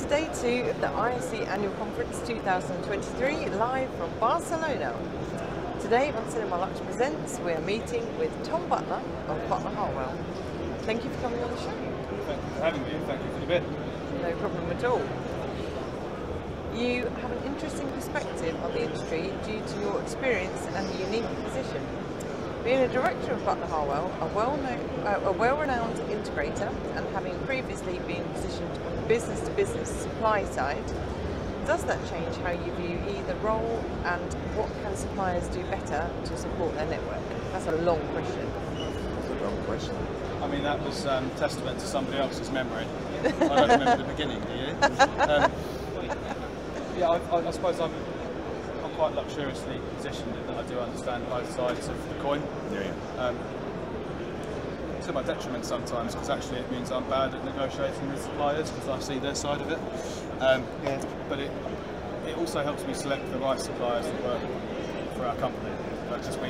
to day 2 of the ISC Annual Conference 2023, live from Barcelona. Today on Cinema Luxe Presents, we're meeting with Tom Butler of Butler Harwell. Thank you for coming on the show. Thank you for having me, thank you for the bid. No problem at all. You have an interesting perspective on the industry due to your experience and unique position. Being a director of Butler Harwell, a well-renowned integrator, and having previously been positioned on the business-to-business supply side, does that change how you view either role, and what can suppliers do better to support their network? That's a long question. That's a long question. I mean, that was testament to somebody else's memory. I don't remember the beginning, do you? Yeah, I suppose I'm quite luxuriously positioned in that I do understand both sides of the coin. Yeah. To my detriment sometimes, because actually it means I'm bad at negotiating with suppliers because I see their side of it. But it also helps me select the right suppliers that work for our company, because we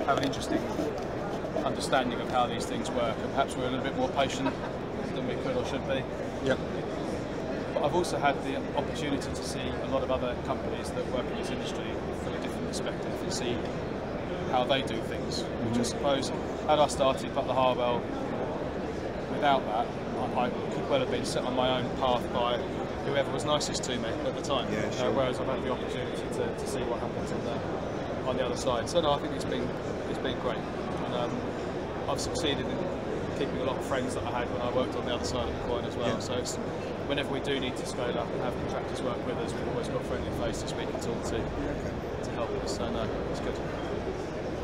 have an interesting understanding of how these things work, and perhaps we're a little bit more patient than we could or should be. Yep. But I've also had the opportunity to see a lot of other companies that work in this industry from a different perspective and see how they do things, which I suppose, had I started Butler Harwell without that, I could well have been set on my own path by whoever was nicest to me at the time. Yeah, sure. Whereas I've had the opportunity to see what happens on the other side. So no, I think it's been great, and I've succeeded in keeping a lot of friends that I had when I worked on the other side of the coin as well. Yeah. So it's, whenever we do need to scale up and have contractors work with us, we've always got friendly faces we can talk to help us. So no, it's good.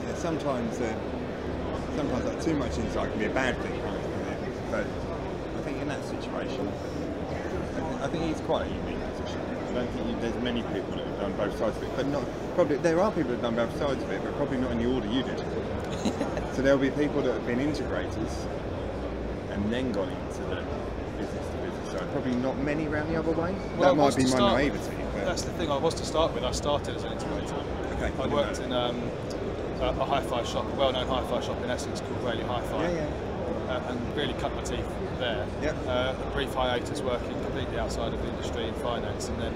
Yeah, sometimes like, too much insight can be a bad thing, right? But I think in that situation, I think he's quite a unique position. I don't think there's many people that have done both sides of it, but probably there are people that have done both sides of it, but probably not in the order you did. So there'll be people that have been integrators and then gone into the business-to-business side. Probably not many around the other way. Well, that might be my naivety. But that's the thing. I was to start with. I started as an integrator. Okay. I worked in a hi-fi shop, a well-known hi-fi shop in Essex called Rayleigh Hi-Fi. And really cut my teeth there. Yep. A brief hiatus working completely outside of the industry in finance, and then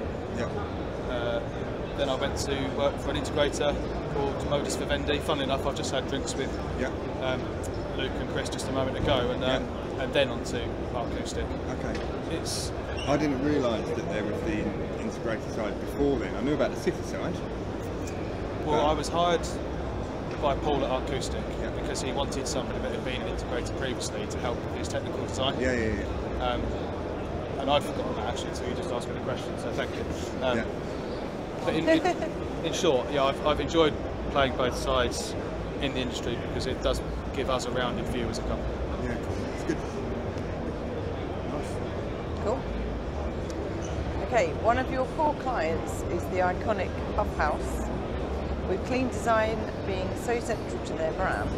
then I went to work for an integrator called Modus Vivendi. Funnily enough, I've just had drinks with Luke and Chris just a moment ago, and then on to Acoustic. Okay. It's. I didn't realise that there was the integrator side before then. I knew about the city side. Well, I was hired by Paul at Acoustic because he wanted somebody that had been an integrator previously to help with his technical design. And I'd forgotten that actually, so you just asked me the question, so thank you. But in short, I've enjoyed playing both sides in the industry because it does give us a rounded view as a company. Yeah, cool. It's good. Nice. Cool. Okay, one of your core clients is the iconic Huf House. With clean design being so central to their brand,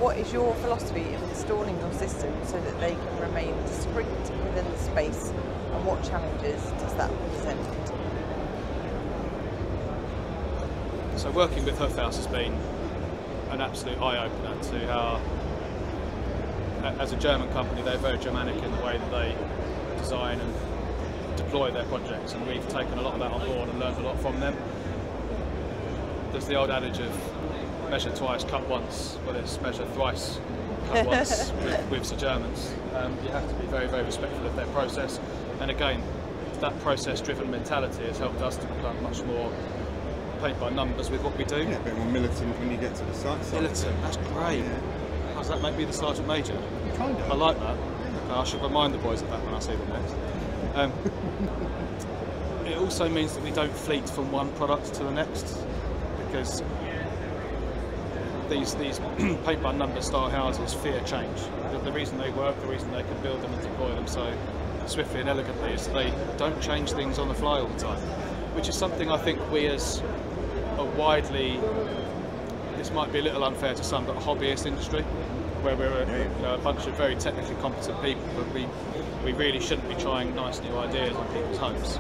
what is your philosophy of installing your system so that they can remain discreet within the space, and what challenges does that present? So working with Huf House has been an absolute eye-opener to how, as a German company, they're very Germanic in the way that they design and deploy their projects, and we've taken a lot of that on board and learned a lot from them. There's the old adage of measure twice, cut once. Well, it's measure thrice, cut once with the Germans. You have to be very, very respectful of their process. And again, that process-driven mentality has helped us to become much more paint by numbers with what we do. Yeah, a bit more militant when you get to the site. Militant, that's great. Yeah. Does that make me the Sergeant Major? Kind of. I like that. I should remind the boys of that when I see them next. It also means that we don't fleet from one product to the next, because these paint by number style houses fear change. The reason they work, the reason they can build them and deploy them so swiftly and elegantly is they don't change things on the fly all the time, which is something I think we as a widely, this might be a little unfair to some, but a hobbyist industry, where we're a bunch of very technically competent people, but we really shouldn't be trying nice new ideas on people's homes.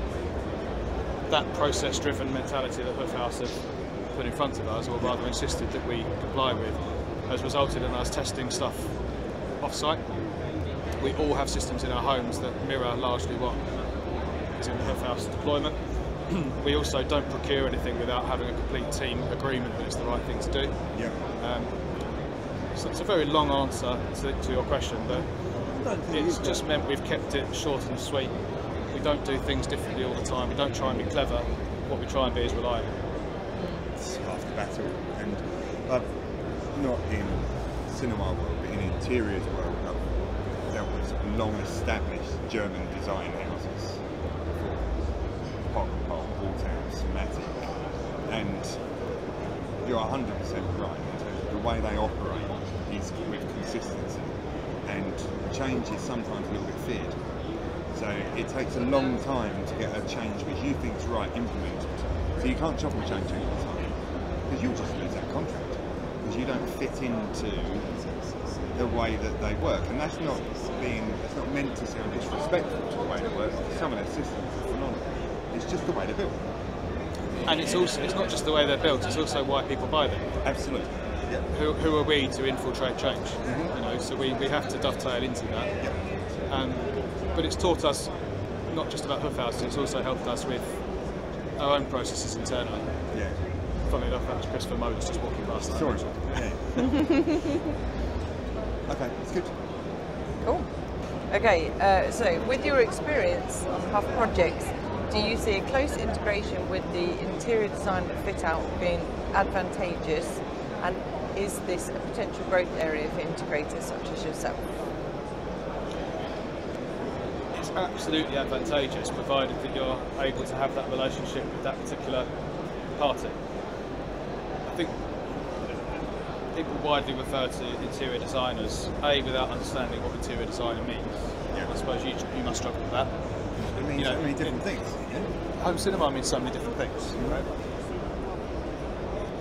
That process-driven mentality that Huf House have put in front of us, or rather insisted that we comply with, has resulted in us testing stuff off-site. We all have systems in our homes that mirror largely what things in the Huf House deployment. We also don't procure anything without having a complete team agreement that it's the right thing to do. So it's a very long answer to your question, but it's just meant we've kept it short and sweet. We don't do things differently all the time. We don't try and be clever. What we try and be is reliable. It's half the battle. And I've not in cinema world, but in interiors world, I've dealt with long-established German design houses, Harwell, Butler, Matic, and you're 100% right in terms of the way they operate is with consistency, and change is sometimes a little bit feared. So it takes a long time to get a change which you think is right implemented. So you can't chop and change all the time, because you'll just lose that contract because you don't fit into the way that they work, and that's not meant to sound disrespectful to the way they work. Some of their systems are phenomenal. It's just the way they're built. And it's not just the way they're built, it's also why people buy them. Absolutely. Yeah. Who are we to infiltrate change? You know, so we have to dovetail into that. Yeah. But it's taught us not just about Huf House, it's also helped us with our own processes internally. Yeah. Funnily enough, that was Christopher Modus just walking past. Sorry. Yeah. Okay, it's good. Cool. Okay, so with your experience on Huf projects, do you see a close integration with the interior design and fit out being advantageous, and is this a potential growth area for integrators such as yourself? It's absolutely advantageous, provided that you're able to have that relationship with that particular party. I think people widely refer to interior designers, without understanding what interior designer means. Yeah. I suppose you must struggle with that. It means so many different things. Yeah? Home cinema means so many different things, right?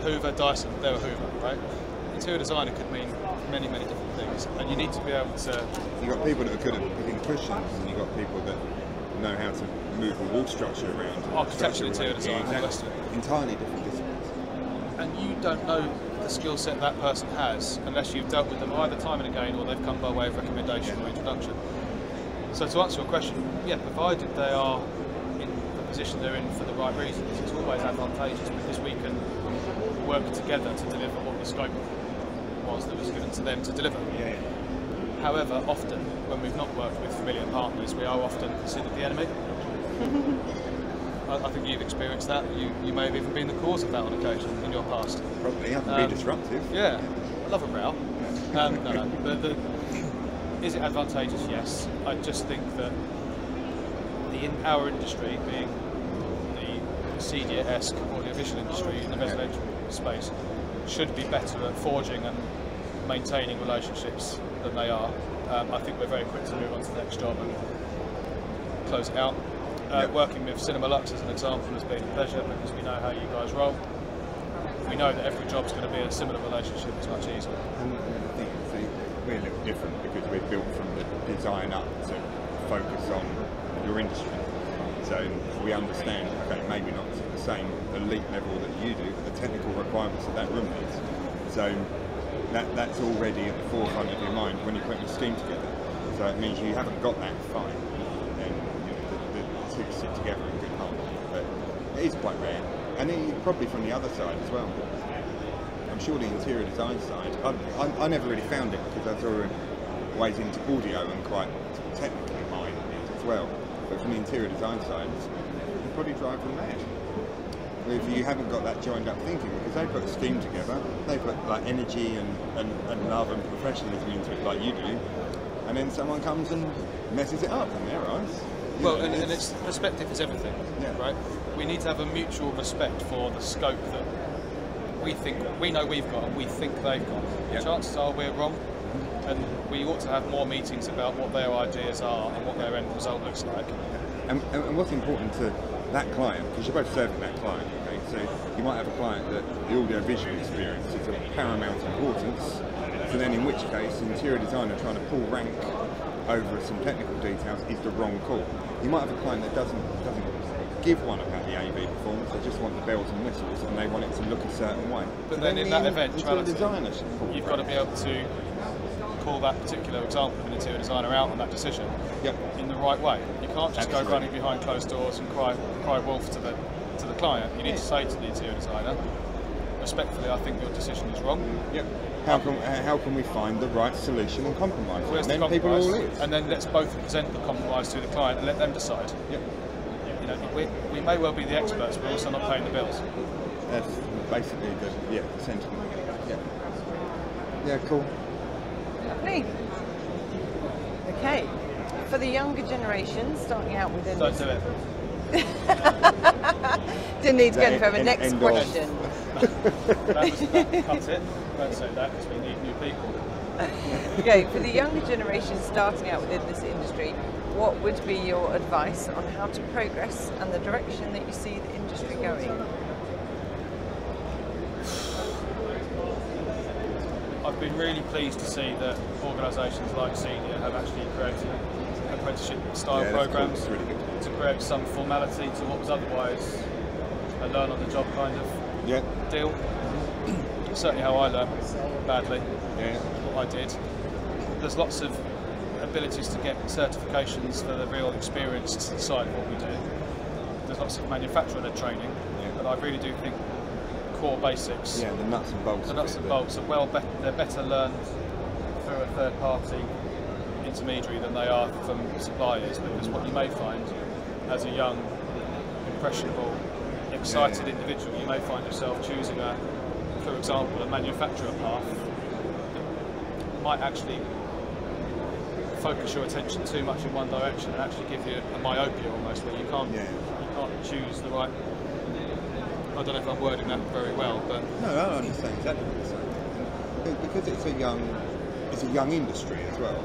Hoover, Dyson, they're a Hoover, right? Interior designer could mean many, many different things, and you need to be able to... You've got people that are good at picking cushions, and you've got people that know how to move a wall structure around. Architecture, interior design, all the rest of it. Entirely different disciplines. And you don't know the skill set that person has unless you've dealt with them either time and again, or they've come by way of recommendation or introduction. So to answer your question, yeah, provided they are in the position they're in for the right reasons, it's always advantageous because we can work together to deliver what the scope was that was given to them to deliver. Yeah. However, often when we've not worked with familiar partners, we are often considered the enemy. I think you've experienced that. You may have even been the cause of that on occasion in your past. Probably, I can be disruptive. Yeah, I love a row. No. But is it advantageous? Yes. I just think that our industry, being the CEDIA-esque audiovisual industry in the residential space, should be better at forging and maintaining relationships than they are. I think we're very quick to move on to the next job and close it out. Working with Cinema Luxe as an example has been a pleasure because we know how you guys roll. We know that every job's going to be a similar relationship. It's much easier. And I think we're a little different because we're built from the design up to focus on your industry. So we understand, okay, maybe not to the same elite level that you do, but the technical requirements that that room needs. So that's already at the forefront of your mind when you're putting a scheme together. So it means you haven't got that fine. Then the two sit together in good harmony. But it is quite rare. And probably from the other side as well. I'm sure the interior design side, I never really found it because I was always into audio and quite technically minded as well. But from the interior design side, you probably drive them mad. If you haven't got that joined up thinking, because they put a scheme together, they put like energy and love and professionalism into it like you do, and then someone comes and messes it up in their eyes. Well, and it's perspective is everything, right? We need to have a mutual respect for the scope that we know we've got and we think they've got. Yep. Chances are we're wrong, and we ought to have more meetings about what their ideas are and what their end result looks like. And what's important to that client, because you're both serving that client, okay? So you might have a client that the audio-visual experience is of paramount importance, so then in which case interior designer trying to pull rank over some technical details is the wrong call. You might have a client that doesn't give one about the AV performance, they just want the bells and whistles and they want it to look a certain way. But so then in that the eventuality, designer should pull you've got to be able to call that particular example of an interior designer out on that decision in the right way. You can't just go running behind closed doors and cry wolf to the client. You need to say to the interior designer, respectfully, I think your decision is wrong. How can we find the right solution and compromise? Where's the compromise? People all is. And then let's both present the compromise to the client and let them decide. You know, we may well be the experts, but we're also not paying the bills. That's basically the sentiment. Yeah, cool. Lovely. Okay, for the younger generation starting out within Don't do it. Didn't need to go any further. Next question. Cut it. Don't say that because we need new people. Okay, for the younger generation starting out within this industry, what would be your advice on how to progress and the direction that you see the industry going? I've been really pleased to see that organisations like Senior have actually created apprenticeship style programmes to create some formality to what was otherwise a learn on the job kind of deal. Certainly how I learned badly what I did. There's lots of abilities to get certifications for the real experienced side of what we do. There's lots of manufacturer-led training, but I really do think core basics. The nuts and bolts. The nuts and bolts are they're better learned through a third-party intermediary than they are from suppliers, because what you may find as a young, impressionable, excited individual, you may find yourself choosing for example, a manufacturer path that might actually focus your attention too much in one direction and actually give you a myopia almost, where you can't choose the right. I don't know if I'm wording that very well, but no, I understand exactly what you're saying. Because it's a young industry as well.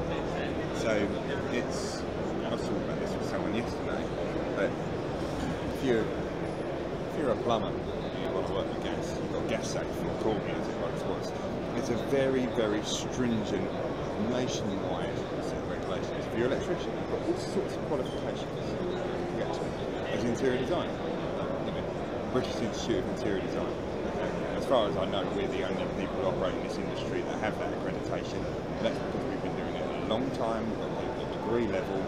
So I was talking about this with someone yesterday. But if you're a plumber, you want to work with gas. You've got gas safe for talking as it was. It's a very, very stringent nationwide set of regulations. If you're an electrician, you've got all sorts of qualifications to get to as an interior designer. British Institute of Interior Design. As far as I know, we're the only people operating in this industry that have that accreditation. And that's because we've been doing it a long time, at degree level,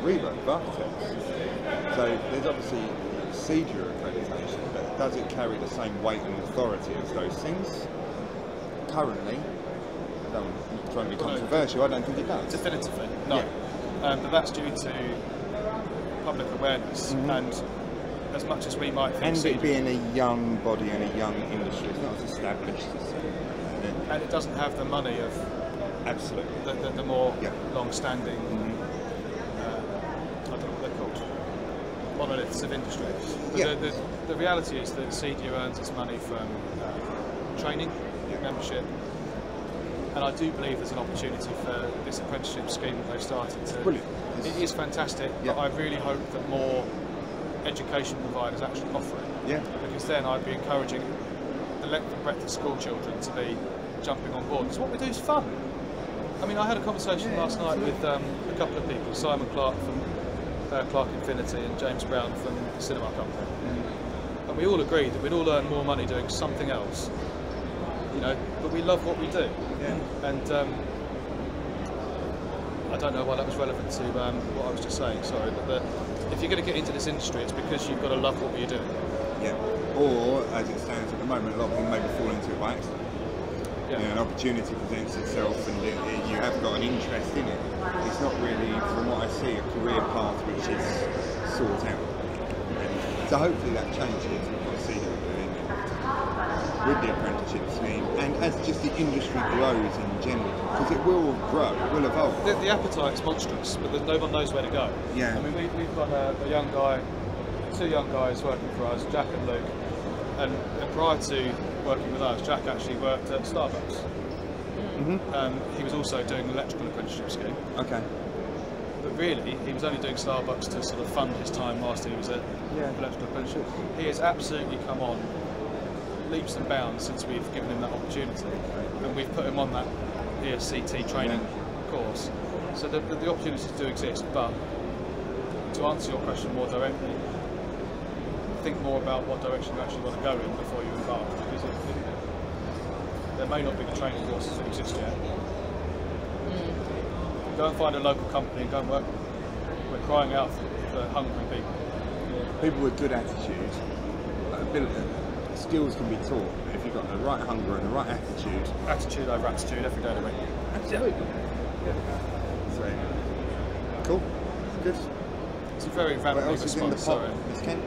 rework of architects. So there's obviously procedure accreditation, but does it carry the same weight and authority as those things? Currently, I'm not trying to be controversial, I don't think it does. Definitively, no. But that's due to public awareness and as much as we might think. And it being a young body and a young industry, it's not as established as and it doesn't have the money of the more long-standing I don't know what they're called, monoliths of industry. The reality is that CDU earns its money from training, membership, and I do believe there's an opportunity for this apprenticeship scheme that they've started to. Brilliant. It is fantastic, but I really hope that more education providers actually offer it. Because then I'd be encouraging the length and breadth of school children to be jumping on board. Because what we do is fun. I mean, I had a conversation last night with a couple of people, Simon Clark from Clark Infinity and James Brown from the Cinema Company. And we all agreed that we'd all earn more money doing something else, but we love what we do. And I don't know why that was relevant to what I was just saying, sorry, but if you're going to get into this industry, it's because you've got to love what you're doing. Or, as it stands at the moment, a lot of people maybe fall into it by accident. An opportunity presents itself and you have got an interest in it. It's not really, from what I see, a career path which is sought out. So hopefully that changes with what CDU are doing with the apprenticeship scheme, and as just the industry grows in general, because it will grow, it will evolve. The appetite's monstrous, but no one knows where to go. I mean, we've got a young guy, two young guys working for us, Jack and Luke, and prior to working with us, Jack actually worked at Starbucks. He was also doing an electrical apprenticeship scheme. But really, he was only doing Starbucks to sort of fund his time whilst he was at electrical apprenticeship. He has absolutely come on leaps and bounds since we've given him that opportunity, and we've put him on that ESCT training course. So the opportunities do exist, but to answer your question more directly, think more about what direction you actually want to go in before you embark, because there may not be the training courses that exist yet. Go and find a local company and go and work. We're crying out for hungry people. People with good attitude, skills can be taught. If you've got the right hunger and the right attitude. Attitude over aptitude every day of the week. Absolutely. So, cool. Good. It's a very What valuable else is in the response. pot, Sorry. Miss Kent?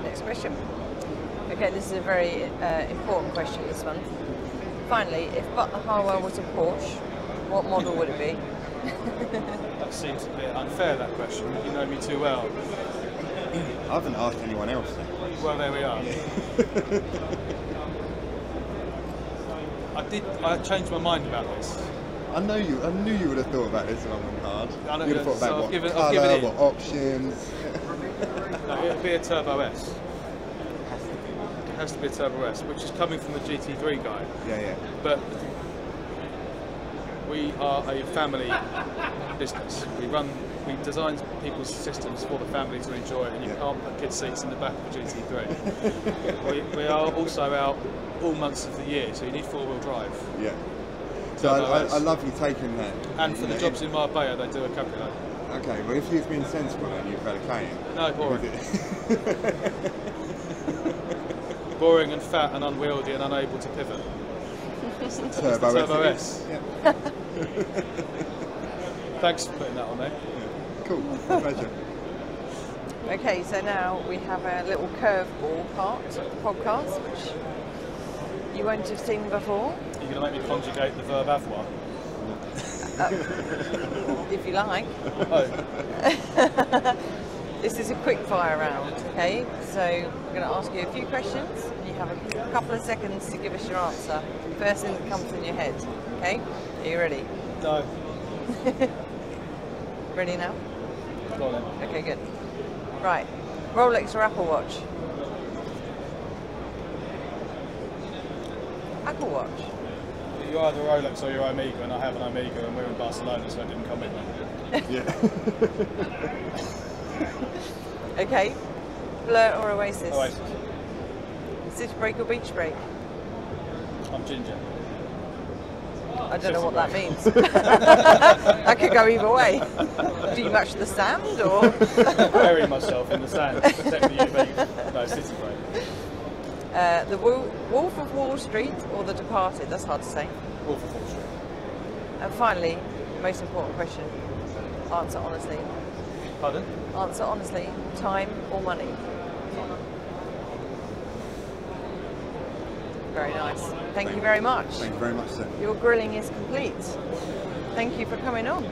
Next question. Okay, this is a very important question, this one. Finally, if Butler Harwell was a Porsche, what model would it be? That seems a bit unfair, that question. You know me too well. I haven't asked anyone else then. Well, there we are. I changed my mind about this. I knew you would have thought about this long and hard. I know, You'd have thought so about I've what given colour, in. what options. No, it'll be a Turbo S. It has to be a Turbo S, which is coming from the GT3 guy. Yeah. But we are a family business. We design people's systems for the family to enjoy, and you can't put kids' seats in the back of a GT3. we are also out all months of the year, so you need four-wheel drive. Yeah. So I love you taking that. And for the jobs in Marbella, they do a cabriolet. Okay, well if you've been sensible and you've had a Cayenne. No, boring. Boring and fat and unwieldy and unable to pivot. Turbo S. Yeah. Thanks for putting that on there. Cool, pleasure. Okay, so now we have a little curveball part of the podcast, which you won't have seen before. You're going to make me conjugate the verb avoir? If you like. Oh. This is a quick fire round, okay? So we're going to ask you a few questions, and you have a couple of seconds to give us your answer. First thing that comes in your head, okay? Are you ready? No. Ready now? Go on then. Okay, good. Right. Rolex or Apple Watch? Apple Watch. You're either Rolex or you're Omega, and I have an Omega, and we're in Barcelona, so it didn't come in there. Yeah. Okay. Blur or Oasis? Oasis. City break or beach break? I'm ginger. I don't know what that City means. That could go either way. Do you match the sand or? Bury myself in the sand to protect the UV. No, city break. The Wolf of Wall Street or The Departed? That's hard to say. Wolf of Wall Street. And finally, most important question. Answer honestly. Pardon? Answer honestly. Time or money? Very nice. Thank you very much. Thank you very much, sir. Your grilling is complete. Thank you for coming on.